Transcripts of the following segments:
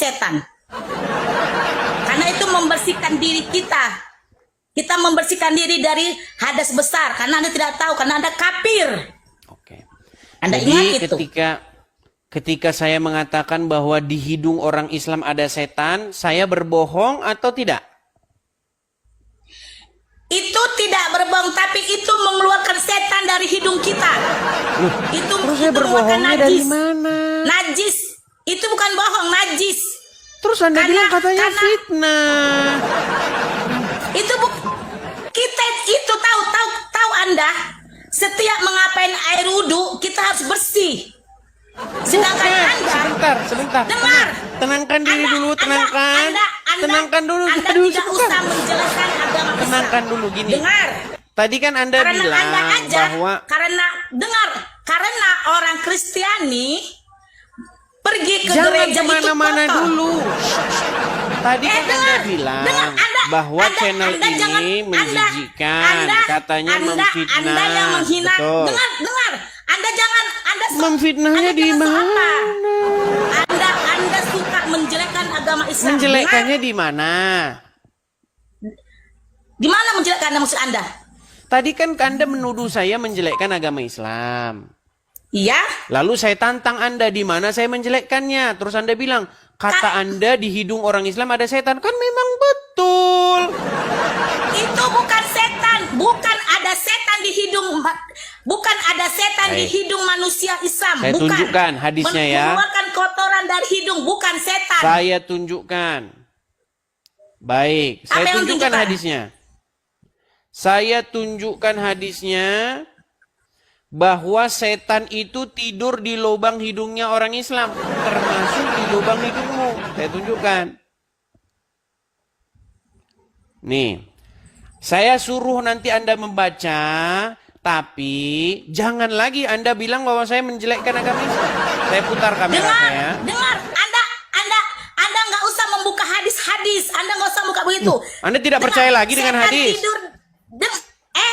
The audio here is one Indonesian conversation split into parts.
setan. Karena itu membersihkan diri kita. Kita membersihkan diri dari hadas besar. Karena Anda tidak tahu, karena Anda kafir. Oke. Anda Jadi ingat itu. ketika saya mengatakan bahwa di hidung orang Islam ada setan, saya berbohong atau tidak? Itu tidak berbohong, tapi itu mengeluarkan setan dari hidung kita. Itu Terus saya mengeluarkan berbohongnya dari mana? Najis. Itu bukan bohong, najis. Terus Anda bilang katanya karena- fitnah. Itu kita itu tahu Anda. Setiap mengapain air wudhu kita harus bersih. Sedangkan Anda Sebentar. dengar. Tenangkan diri dulu, tenangkan. Tenangkan dulu. Anda Aduh, tidak sebentar. usah menjelaskan agama Islam. Tenangkan dulu gini. Dengar. Tadi kan Anda Karena bilang Anda aja, bahwa karena orang Kristiani pergi ke jangan gereja itu kemana-mana kotor. dulu. Tadi kan Anda dengar, bilang Anda, bahwa channel Anda ini jangan, menjijikan, katanya memfitnah. Anda yang menghina. Betul. Dengar. Anda jangan, Memfitnahnya Anda di jangan sok mana? apa. Anda suka menjelekkan agama Islam. Menjelekkannya di mana? Di mana menjelekkan maksud Anda? Tadi kan Anda menuduh saya menjelekkan agama Islam. Iya. Lalu saya tantang Anda di mana saya menjelekkannya. Terus Anda bilang, kata Anda di hidung orang Islam ada setan. Kan memang betul. Itu bukan setan, bukan ada setan di hidung, bukan ada setan di hidung manusia Islam. Saya bukan. tunjukkan hadisnya ya. Mengeluarkan kotoran dari hidung, bukan setan. Saya tunjukkan. Baik, Apa saya yang tunjukkan tunjukkan? hadisnya. Saya tunjukkan hadisnya bahwa setan itu tidur di lubang hidungnya orang Islam, termasuk di lubang hidungmu. Saya tunjukkan. Nih, saya suruh nanti Anda membaca, tapi jangan lagi Anda bilang bahwa saya menjelekkan agama Islam. Saya putar kamera saya. Dengar, Anda nggak usah membuka hadis-hadis, Anda nggak usah buka begitu. Anda tidak percaya lagi dengan setan hadis?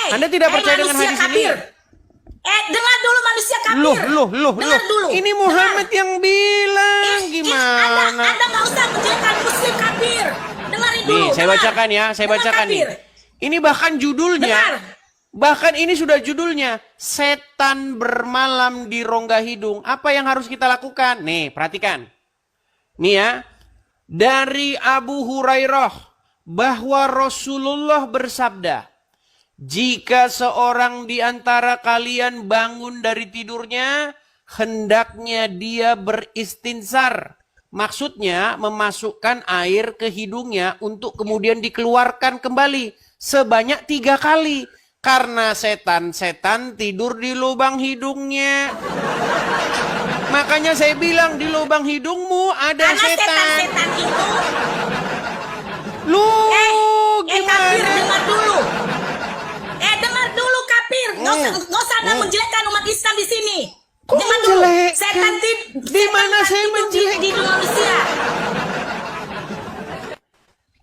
Anda tidak percaya dengan manusia hadis kafir. ini? Dengar dulu manusia kafir. Loh. Dengar dulu. Ini Muhammad yang bilang gimana? Anda nggak usah menjelekkan muslim kafir. Dengarin dulu. Nih, saya dengar. bacakan ya, saya Dengar bacakan nih. kafir. Ini bahkan judulnya, Dengar. bahkan ini sudah judulnya, setan bermalam di rongga hidung. Apa yang harus kita lakukan? Nih, perhatikan. Nih ya, dari Abu Hurairah, bahwa Rasulullah bersabda, jika seorang di antara kalian bangun dari tidurnya, hendaknya dia beristinsar. Maksudnya memasukkan air ke hidungnya untuk kemudian dikeluarkan kembali sebanyak 3 kali. Karena setan-setan tidur di lubang hidungnya. Makanya saya bilang di lubang hidungmu ada Karena setan. setan-setan itu. Lu Kafir, gimana? dengar dulu. Dengar dulu kafir. Nggak usah Anda menjelekkan umat Islam di sini. Kok Dengar dulu. menjelekkan? Setan Di mana saya tidur menjelekkan? di hidung manusia.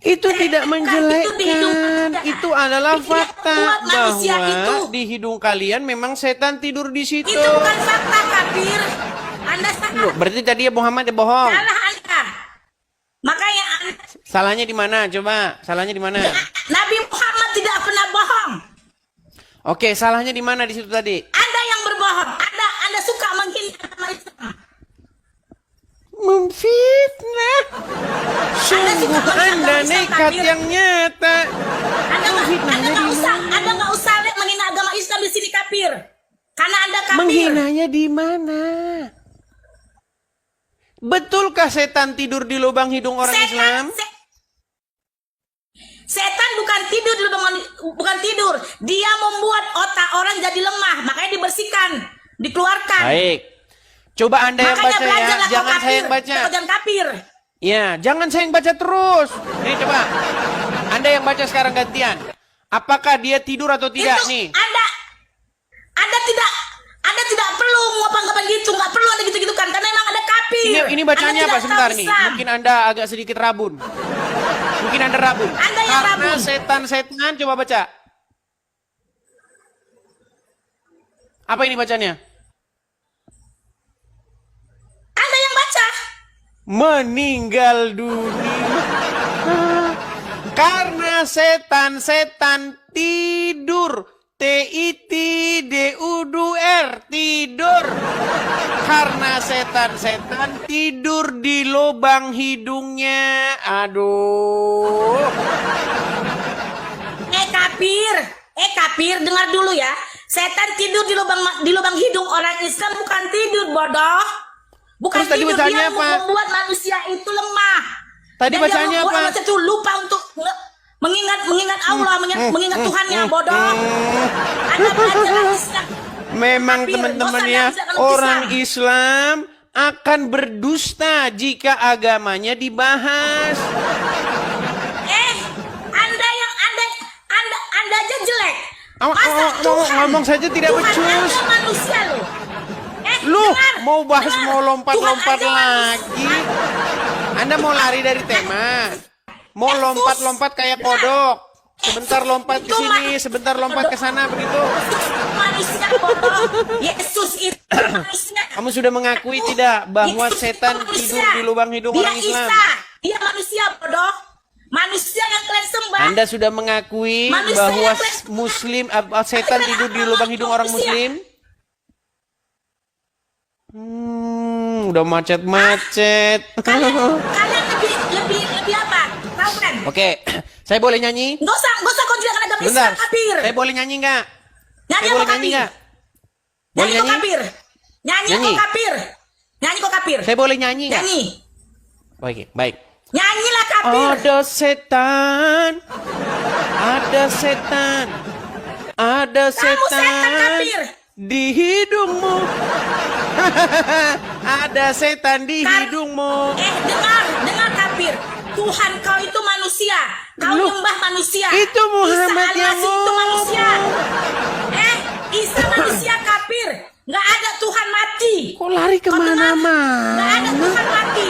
Itu tidak Kan itu di hidung menjelekkan. manusia. Itu adalah Tidak fakta buat manusia bahwa itu. di hidung kalian memang setan tidur di situ. Itu bukan fakta kafir. Anda Loh, salah. berarti tadi ya Muhammad ya bohong. Salah Anda. Makanya Salahnya di mana? Coba, salahnya di mana? Nabi Muhammad tidak pernah bohong. Oke, salahnya di mana di situ tadi? Anda yang berbohong. Anda suka menghina agama Islam. Memfitnah. Sungguh suka Anda menghina agama nekat Islam, yang nyata. Anda nggak usah menghina agama Islam di sini kafir. Karena Anda kafir. Menghinanya di mana? Betulkah setan tidur di lubang hidung orang Islam? Setan bukan tidur. Dia membuat otak orang jadi lemah, makanya dibersihkan, dikeluarkan. Baik. Coba Anda yang Makanya baca ya, belajarlah kau jangan saya kafir, yang baca. jangan kafir. Ya, jangan saya yang baca terus. Nih coba. Anda yang baca sekarang gantian. Apakah dia tidur atau tidak Itu nih? Anda tidak perlu ngapa-ngapain gitu, nggak perlu ada gitu-gitu kan, karena emang ada kafir. Ini bacanya Anda apa tidak sebentar tahu nih? Islam. Mungkin Anda agak sedikit rabun. Mungkin Anda rabun. Anda yang Karena rabun. setan-setan coba baca. Apa ini bacanya? Anda yang baca. meninggal dunia. Karena setan-setan tidur. TITDUR tidur. Karena setan-setan tidur di lubang hidungnya. Aduh. Kafir, dengar dulu ya. Setan tidur di lubang hidung orang Islam bukan tidur, bodoh. Bukan Terus tadi tidur, bacanya dia apa? membuat manusia itu lemah. Tadi Dan dia bacanya membuat apa? manusia itu lupa untuk mengingat Allah, mengingat Tuhannya, bodoh. Anda belajar Islam. Memang Kafir, teman-teman dosa ya, dan Islam. orang Islam akan berdusta jika agamanya dibahas. Anda aja jelek. Masa Ngomong saja tidak Tuhan becus. aja manusia loh. Lu dengar, mau bahas dengar. mau lompat-lompat Tuhan aja lagi. Anda mau lari dari tema. Mau lompat-lompat kayak kodok. Sebentar lompat ke sini, sebentar lompat ke sana begitu. Manusia bodoh. Yesus itu manusia. Kamu sudah mengakui tidak bahwa Yesus itu setan manusia. tidur di lubang hidung Dia orang Islam? Isa. Dia manusia bodoh. Manusia yang kalian sembah. Anda sudah mengakui Manusia bahwa yang Muslim setan tidur di lubang hidung orang Muslim? Udah macet-macet. Kalian lebih apa? Tahu kan? Oke, saya boleh nyanyi? Nggak usah kau juga agama Bentar, Islam kafir. saya boleh nyanyi nggak? Nyanyi Saya kok boleh nyanyi kafir. nggak? Boleh Nyanyi kok nyanyi? kafir. Nyanyi Nyanyi. kok kafir. Nyanyi kok kafir. Saya boleh nyanyi nggak? Nyanyi. Oke, baik. Nyanyilah kafir. Ada setan, ada setan, ada Kamu setan setan kafir. di hidungmu. Ada setan di hidungmu. Dengar kafir. Tuhan kau itu manusia. Kau Loh, nyembah manusia. itu Muhammad Isa yang Al-Masih itu manusia. ngomong. Isa manusia kafir. Nggak ada Tuhan mati. Kok lari Kau dengar? kemana-mana? Nggak ada Tuhan mati.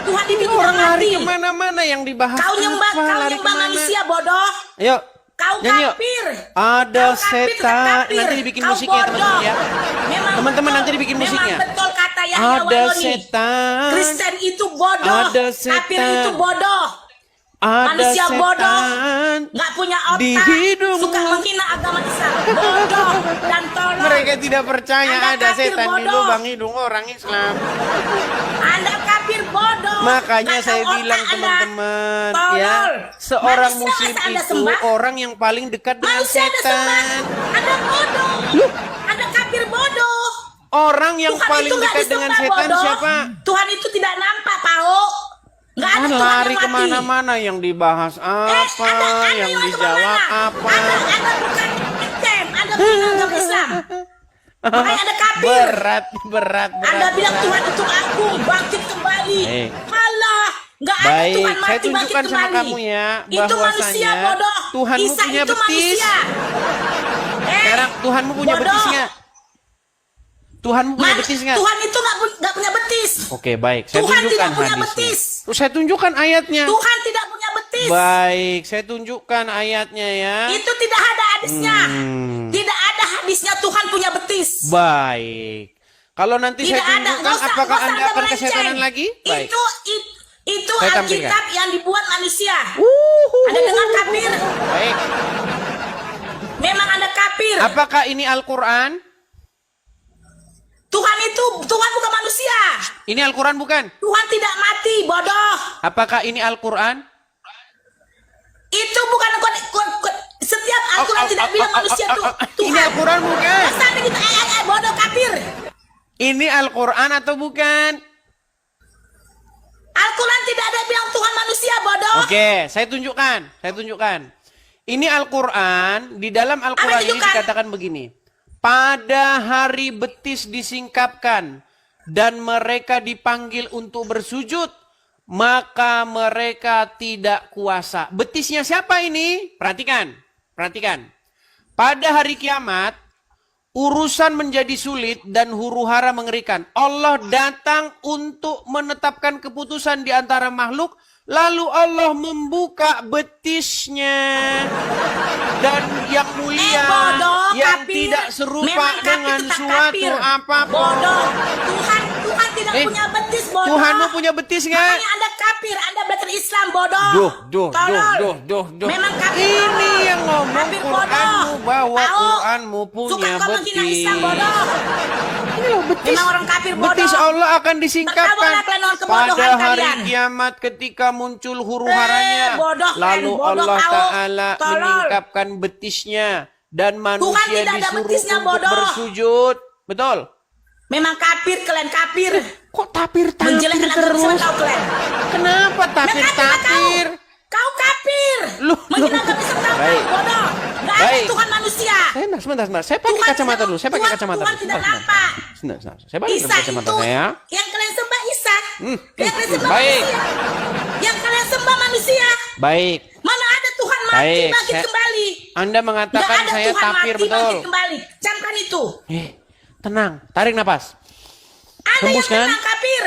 Tuhan itu tidak Orang lari mati. kemana-mana yang dibahas. Kau nyembah, apa? kau Lari nyembah kemana? manusia bodoh. Ayo, Kau nyanyi yuk. kafir. Ada Kau kafir, setan. kafir. Nanti dibikin Kau musiknya, bodoh. teman-teman ya. Memang Teman-teman betul. nanti dibikin musiknya. Memang betul kata Yahya Ada Waloni. setan. Kristen itu bodoh. Ada Kafir setan. itu bodoh. Ada Manusia bodoh. setan. Nggak punya otak. Di hidungmu. Suka menghina agama Islam. Bodoh dan tolol. Mereka tidak percaya Anda ada kafir setan di bodoh. lubang hidung orang Islam. Anda kafir bodoh. Makanya Nggak saya tahu bilang otak Anda. teman-teman Tolol. ya, seorang Manusia muslim masa Anda itu sembah? orang yang paling dekat dengan Manusia Anda sembah. setan. Anda bodoh. Anda kafir bodoh. Orang yang Tuhan paling itu nggak dekat dengan disembah, setan bodoh. siapa? Tuhan itu tidak nampak, Pao. Nggak ada Kan Tuhan lari yang mati. kemana-mana yang dibahas apa, Anda yang lari dijawab kemana? apa. Anda bukan Kristen, Anda bukan agama Islam. Makanya Anda kafir. Berat. Anda bilang Tuhan itu agung, bangkit kembali. Alah, nggak ada Baik, Tuhan saya mati bangkit tunjukkan sama kembali. kamu ya, Itu manusia bahwasanya bodoh. Tuhanmu Isa punya itu betis. manusia. Sekarang Tuhanmu punya bodoh. betis nggak? Tuhanmu punya betis nggak? Tuhan itu nggak punya betis. Oke, baik. Saya Tuhan tunjukkan tidak punya hadisnya. betis. Terus saya tunjukkan ayatnya. Tuhan tidak punya betis. Baik, saya tunjukkan ayatnya ya. Itu tidak ada hadisnya. Tidak ada hadisnya Tuhan punya betis. Baik. Kalau nanti Tidak saya ada. tunjukkan, Nggak usah- apakah nggak usah Anda akan melenceng. kesetanan lagi? Baik. Itu Saya Alkitab yang dibuat manusia. Uhuh. Anda dengar kafir? Baik. Memang Anda kafir. Apakah ini Al-Quran? Tuhan bukan manusia. Ini Al-Quran bukan? Tuhan tidak mati, bodoh. Apakah ini Al-Quran? Itu bukan setiap Al-Quran tidak bilang manusia itu Tuhan. Ini Al-Quran bukan? Masa Anda gitu, bodoh kafir. Ini Al-Quran atau bukan? Al-Quran tidak ada bilang Tuhan manusia, bodoh. Oke, saya tunjukkan. Ini Al-Quran, di dalam Al-Quran Apa ini tunjukkan? dikatakan begini. Pada hari betis disingkapkan dan mereka dipanggil untuk bersujud, maka mereka tidak kuasa. Betisnya siapa ini? Perhatikan. Pada hari kiamat, urusan menjadi sulit dan huru-hara mengerikan. Allah datang untuk menetapkan keputusan di antara makhluk, lalu Allah membuka betisnya. Dan yang mulia, Bodoh, yang kafir. tidak serupa Memang kafir dengan tetap suatu kafir. apapun. Bodoh. Tuhan tidak punya betis, bodoh. Tuhanmu punya betis nggak? Makanya Anda kafir, Anda belajar Islam, bodoh. Duh. Memang kafir, Ini bodoh. yang ngomong Kafir, bodoh. Quranmu bahwa Tahu? Quranmu Suka punya kau menghina betis. Islam, bodoh. Ini loh betis. Memang orang kafir, bodoh. Betis Allah akan disingkapkan Bertabuhlah kalian dengan kebodohan pada hari kalian. kiamat ketika muncul huru haranya. Bodoh kan, Lalu bodoh Allah kau. Ta'ala Tolol. menyingkapkan betisnya dan manusia tidak ada disuruh betisnya, untuk bodoh. bersujud. Betul? Memang kafir, kalian kafir. Kok tapir-tapir Menjelekkan agama terus? Islam kau kalian. Kenapa tapir-tapir? Kau kafir. Loh. Menghina agama Islam kau, Baik. bodoh. Gak ada Baik. Tuhan manusia. Sebentar. Saya pakai Tuhan kacamata tidak- dulu. Saya pakai Tuhan- kacamata Tuhan dulu. tidak Sebentar. nampak. Sebentar. Saya pakai Isa kacamata itu saya. yang kalian sembah Isa. Yang kalian sembah Baik. manusia. Yang kalian sembah manusia. Baik. Mana ada Tuhan mati Baik, bangkit saya- kembali. Anda Gak mengatakan ada saya Tuhan tapir, mati betul. bangkit kembali. Camkan itu. Tenang. Tarik napas. Anda Hembuskan. yang memang kafir.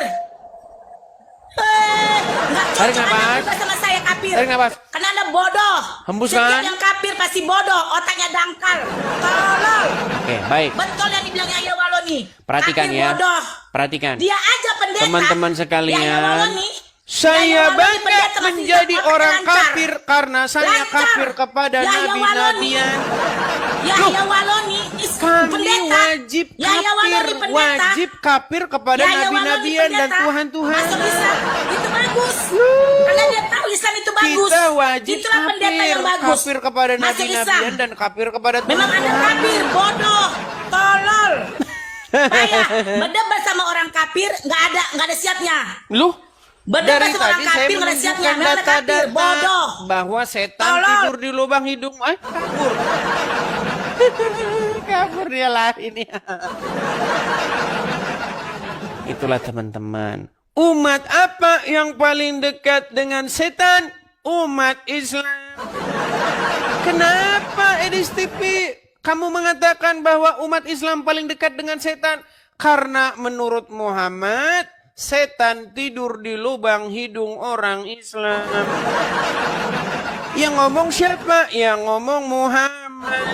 Nggak Tarik cocok Anda napas. juga sama saya kafir. Tarik napas. Karena Anda bodoh. Hembuskan. Setiap yang kafir pasti bodoh. Otaknya dangkal. Tolol. Oke, baik. Betul yang dibilang Yahya Waloni. Perhatikan Kafir ya. bodoh. Perhatikan. Dia aja pendeta. Teman-teman sekalian, Yahya Waloni. Saya Yahya Waloni bangga pendeta masih menjadi otaknya orang lancar. kafir karena saya Lancar. kafir kepada Yahya nabi-nabian. Yahya Waloni is Kami pendeta. wajib Yahya kafir, Waloni pendeta. wajib kafir kepada Yahya Waloni nabi-nabian dan pendeta. Tuhan-Tuhan. Masuk Islam itu bagus. Karena dia tahu Islam itu bagus. Kita wajib Itulah pendeta yang bagus. kafir kepada Masuk nabi-nabian Islam. dan kafir kepada Memang ada Tuhan. kafir, bodoh, tolol. Payah, berdebat sama orang kafir nggak ada siapnya. Loh? Berdebat Dari sama orang tadi saya kafir nggak ada siapnya. menunjukkan Memang ada kafir, data-data bodoh. bahwa setan Tolol. tidur di lubang hidung. Kabur. Kabur dia lah ini. Itulah teman-teman. Umat apa yang paling dekat dengan setan? Umat Islam. Kenapa Edis TV kamu mengatakan bahwa umat Islam paling dekat dengan setan? Karena menurut Muhammad, setan tidur di lubang hidung orang Islam. Yang ngomong siapa? Yang ngomong Muhammad.